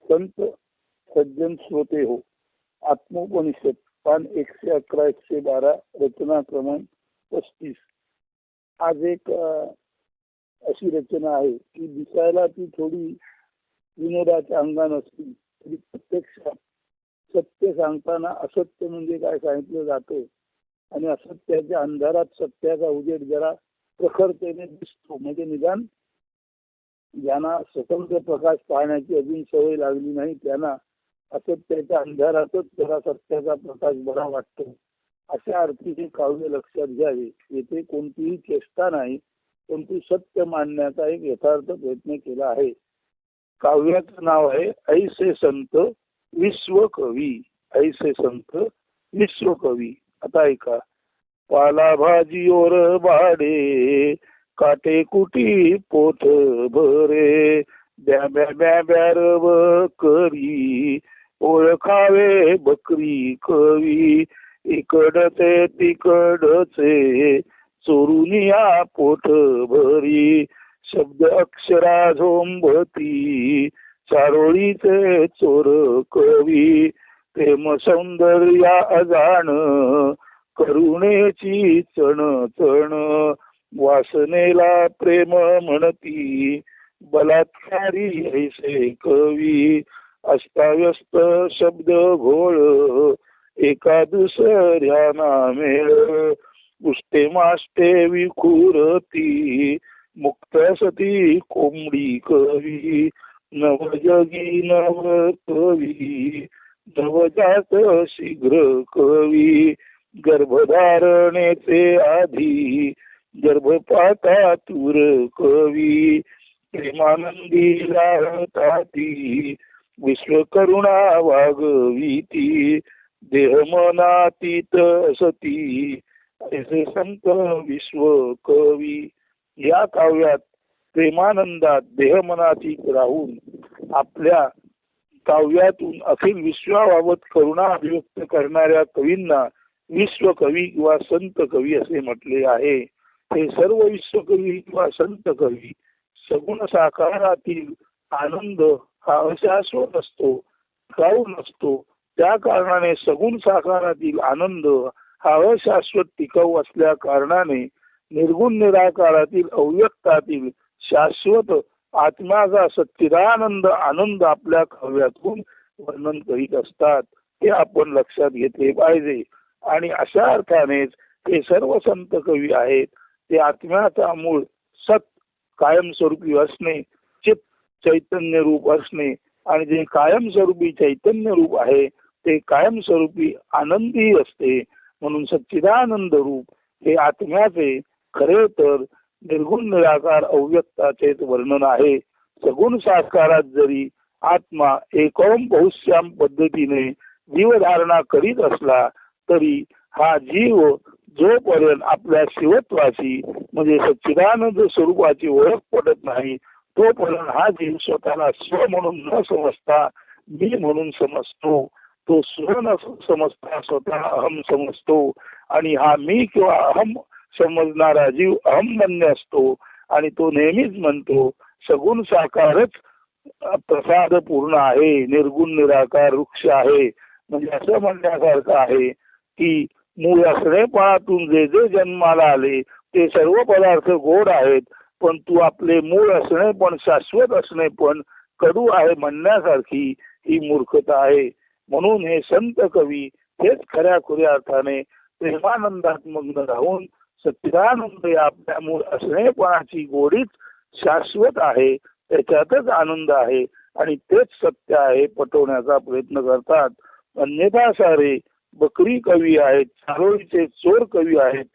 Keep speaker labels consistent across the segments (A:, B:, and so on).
A: संत सज्जन श्रोते हो. आत्मोपनिषद पान 111 112 रचना क्रमांक 35. आज एक अशी रचना आहे की दिसायला ती थोडी विनोदाच्या अंगाने असली तरी प्रत्यक्षात सत्य सांगताना असत्य म्हणजे काय सांगितलं जातं आणि असत्याच्या अंधारात सत्याचा उजेड जरा प्रखरतेने दिसतो. म्हणजे निदान ज्यांना स्वतंत्र प्रकाश पाहण्याची अजून सवय लागली नाही त्यांना असत्याच्या अंधारातच जरा सत्याचा प्रकाश बरा वाटतो. अशा अर्थीचे काव्य लक्षात घ्यावे. येथे कोणतीही चेष्टा नाही, परंतु सत्य मांडण्याचा एक यथार्थ प्रयत्न केला आहे. काव्याचं नाव आहे ऐसे संत विश्वकवी. ऐसे संत विश्वकवी. आता ऐका. पालाभाजीवर बाडे काटे कुटी पोट भरे ब्या ब्या ब्या ब्यारव करी ओळखावे बकरी कवी इकडचे तिकडचे चोरुनिया पोट भरी शब्द अक्षरा झोंबती चारोळीचे चोर कवी प्रेम सौंदर्या अजाण करुणेची चण चण वासनेला प्रेम म्हणती बलात्कारी ऐसे कवी अस्ताव्यस्त शब्द घोळ एका दुसऱ्या मेळ उष्टे माष्टे विखुरती मुक्त सती कोंबडी कवी नवजगी नव कवी नवजात शीघ्र कवी गर्भधारणेचे आधी गर्भपातातूर कवी प्रेमानंदी राहताती विश्वकरुणा वागवीती देहमनातीत सती ऐसे संत विश्वकवी. या काव्यात प्रेमानंदात देहमनातीत राहून आपल्या काव्यातून अखिल विश्वाबाबत करुणा अभिव्यक्त करणाऱ्या कवींना विश्वकवी किंवा संत कवी असे म्हटले आहे. हे सर्व विश्वकवी किंवा संत कवी सगुण साकारातील आनंद हा अशाश्वत असतो, टिकाऊ नसतो. त्या कारणाने सगुण साकारातील आनंद हा अशाश्वत टिकाऊ असल्या कारणाने निर्गुण निराकारातील अव्यक्तातील शाश्वत आत्म्याचा सच्चिदानंद आनंद आपल्या काव्यातून वर्णन करीत असतात. हे आपण लक्षात घेतले पाहिजे. आणि अशा अर्थानेच हे सर्व संत कवी आहेत ते आत्म्याचा मूळ सत कायमस्वरूपी असणे, चित चैतन्य रूप असणे आणि जे कायमस्वरूपी चैतन्य रूप आहे ते कायमस्वरूपी आनंदी असते. म्हणून सच्चिदानंद रूप हे आत्म्याचे खरे तर निर्गुण निराकार अव्यक्ताचेच वर्णन आहे. सगुण साकारात जरी आत्मा एकोम बहुश्याम पद्धतीने जीवधारणा करीत असला तरी हा जीव जोपर्यंत आपल्या शिवत्वाची म्हणजे सच्चिदानंद स्वरूपाची ओळख पडत नाही तोपर्यंत हा जीव स्वतःला स्व म्हणून न समजता मी म्हणून समजतो. तो स्व न समजता स्वतः अहम समजतो आणि हा मी किंवा अहम समजणारा जीव अहमन्य असतो आणि तो नेहमीच म्हणतो सगुण साकारच प्रसाद पूर्ण आहे, निर्गुण निराकार वृक्ष आहे. म्हणजे असं म्हणण्यासारखं आहे की मूळ असणेपणातून जे जे जन्माला आले ते सर्व पदार्थ गोड आहेत, पण तू आपले मूळ असणे पण शाश्वत असणे पण कडू आहे म्हणण्यासारखी ही मूर्खता आहे. म्हणून हे संत कवी हेच खऱ्या खुऱ्या अर्थाने प्रेमानंदात मग्न राहून सच्चिदानंद या आपल्या मूळ असणेपणाची गोडीच शाश्वत आहे, त्याच्यातच आनंद आहे आणि तेच सत्य आहे पटवण्याचा प्रयत्न करतात. अन्यथा सारे बकरी कवी आहेत, चारोळीचे चोर कवी आहेत,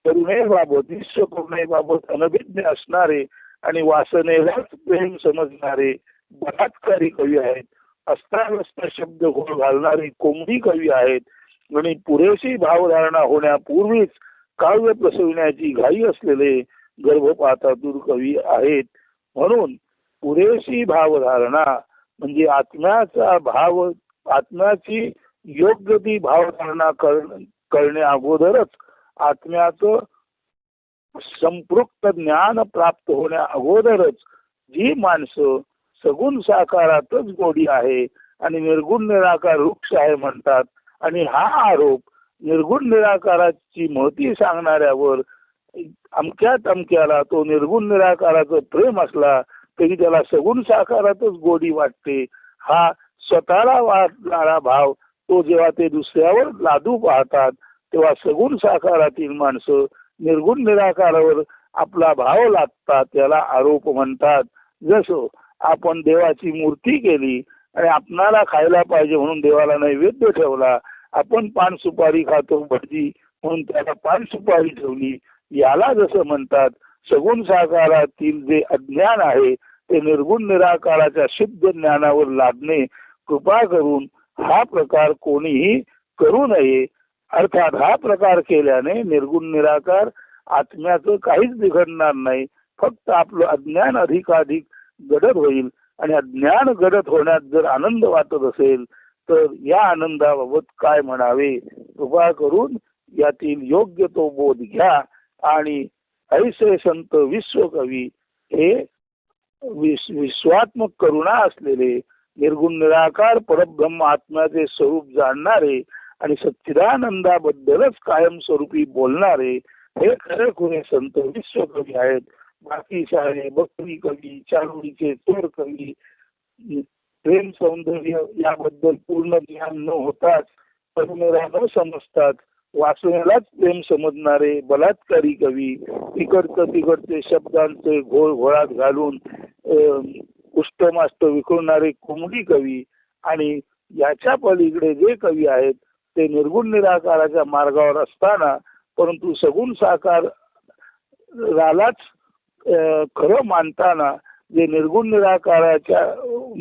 A: करुणेबाबत विश्वकरुणेबाबत अनभिज्ञ असणारे आणि वासनेलाच प्रेम समजणारे बलात्कारी कवी आहेत. अस्ताव्यस्त शब्द घोळ घालणारे कोंबडी कवी आहेत आणि पुरेशी भावधारणा होण्यापूर्वीच काव्य प्रसविण्याची घाई असलेले गर्भपातातूर कवी आहेत. म्हणून पुरेशी भावधारणा म्हणजे आत्म्याचा भाव आत्म्याची योग्य ती भावधारणा करणे अगोदरच आत्म्याचं संपृक्त ज्ञान प्राप्त होण्या अगोदरच जी माणसं सगुण साकारातच गोडी आहे आणि निर्गुण निराकार वृक्ष आहे म्हणतात. आणि हा आरोप निर्गुण निराकाराची महती सांगणाऱ्यावर अमक्या तमक्याला तो निर्गुण निराकाराचं प्रेम असला तरी त्याला सगुण साकारातच गोडी वाटते. हा स्वतःला वाटणारा भाव तो जेव्हा ते दुसऱ्यावर लादू पाहतात तेव्हा सगुण साकारातील माणसं निर्गुण निराकारावर आपला भाव लादतात, त्याला आरोप म्हणतात. जसं आपण देवाची मूर्ती केली आणि आपणाला खायला पाहिजे म्हणून देवाला नैवेद्य ठेवला, आपण पान सुपारी खातो भटजी म्हणून त्याला पान सुपारी ठेवली, याला जसं म्हणतात सगुण साकारातील जे अज्ञान आहे ते निर्गुण निराकाराच्या शुद्ध ज्ञानावर लादणे. कृपा करून हा प्रकार कोणीही करू नये. अर्थात हा प्रकार केल्याने निर्गुण निराकार आत्म्याचं काहीच बिघडणार नाही, फक्त आपलं अज्ञान अधिकाधिक गडद होईल. आणि अज्ञान गडद होण्यात जर आनंद वाटत असेल तर या आनंदाबाबत काय म्हणावे. कृपा करून यातील योग्य तो बोध घ्या. आणि ऐसे संत विश्वकवी हे विश्वात्मक करुणा असलेले निर्गुण निराकार परब्रह्म आत्म्याचे स्वरूप जाणणारे आणि सच्चिदानंदाबद्दलच कायमस्वरूपी बोलणारे हे खरेखुरे संत विश्वकवी आहेत. बाकी सारे बकरी कवी, चारोळीचे चोर कवी, प्रेम सौंदर्य याबद्दल पूर्ण ज्ञान न होताच, तरुणरा न समजतात, वाचण्यालाच प्रेम समजणारे बलात्कारी कवी, तिकडचे शब्दांचे घोळ घोळात घालून उष्टमाष्ट विखुरणारे कोंबडी कवी आणि याच्या पलीकडे जे कवी आहेत ते निर्गुण निराकाराच्या मार्गावर असताना परंतु सगुण साकारालाच खरं मानताना जे निर्गुण निराकाराच्या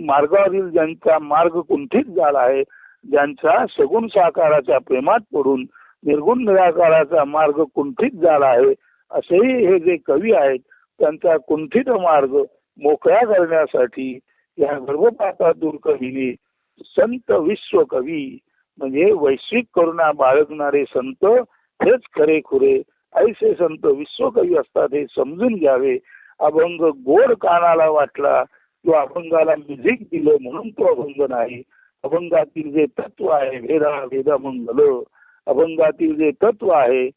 A: मार्गावरील ज्यांचा मार्ग कुंठित झाला आहे, ज्यांचा सगुण साकाराच्या प्रेमात पडून निर्गुण निराकाराचा मार्ग कुंठित झाला आहे, असेही हे जे कवी आहेत त्यांचा कुंठित मार्ग मोकळा करण्यासाठी या गर्भपातातून कवीने संत विश्वकवी म्हणजे वैश्विक करुणा बाळगणारे संत हेच खरेखुरे ऐसे संत विश्वकवी असतात हे समजून घ्यावे. अभंग गोड कानाला वाटला किंवा अभंगाला म्युझिक दिलं म्हणून तो अभंग नाही. अभंगातील जे तत्व आहे भेदा मंगल, अभंगातील जे तत्व आहे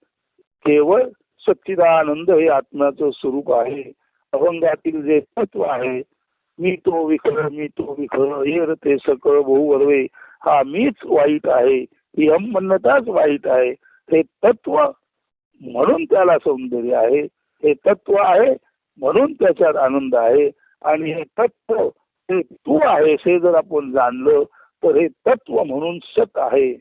A: केवळ सच्चिदानंद हे आत्म्याचं स्वरूप आहे. अभंगातील जे तत्व आहे मी तो विखर हेर ते सकळ बहुवर्वे, हा मीच वाईट आहे, ही म्हणताच वाईट आहे. हे तत्व म्हणून त्याला सौंदर्य आहे, हे तत्व आहे म्हणून त्याच्यात आनंद आहे. आणि हे तत्व हे तू आहेस हे जर आपण जाणलं तर हे तत्व म्हणून सत आहे.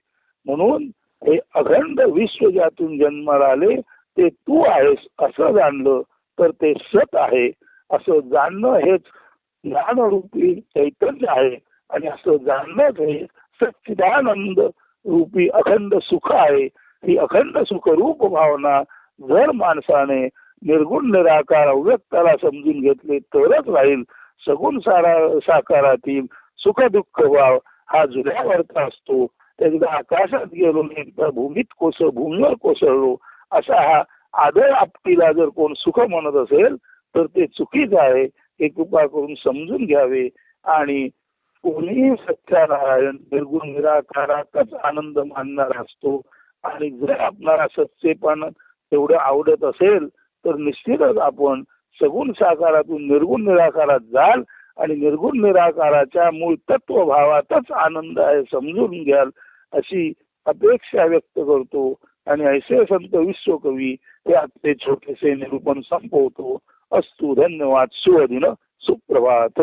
A: म्हणून हे अखंड विश्व ज्यातून जन्माला आले ते तू आहेस असं जाणलं तर ते सत आहे. असं जाणणं हेच ज्ञानरूपी चैतन्य आहे आणि असं जाणणंच हे सच्चिदानंद रूपी अखंड सुख आहे. ही अखंड सुखरूप भावना जर माणसाने निर्गुण निराकार अव्यक्ताला समजून घेतले तरच राहील. सगुण साकारातील सुख दुःख भाव हा जुन्यावरचा असतो. एकदा आकाशात गेलो एकदा भूमीवर कोसळलो असा हा आदर आपटीला जर कोण सुख म्हणत असेल तर ते चुकीच आहे. हे कृपा करून समजून घ्यावे. आणि कोणीही सत्यनारायण निर्गुण निराकारातच आनंद मानणारा असतो. आणि जर आपणाला सच्चेपण एवढं आवडत असेल तर निश्चितच आपण सगुण साकारातून निर्गुण निराकारात जाल आणि निर्गुण निराकाराच्या मूळ तत्वभावातच आनंद आहे समजून घ्याल अशी अपेक्षा व्यक्त करतो. आणि ऐसे संत विश्वकवी हे आपले छोटेसे निरूपण संपवतो. अस्तु. धन्यवाद. शुभदिन. सुप्रभात.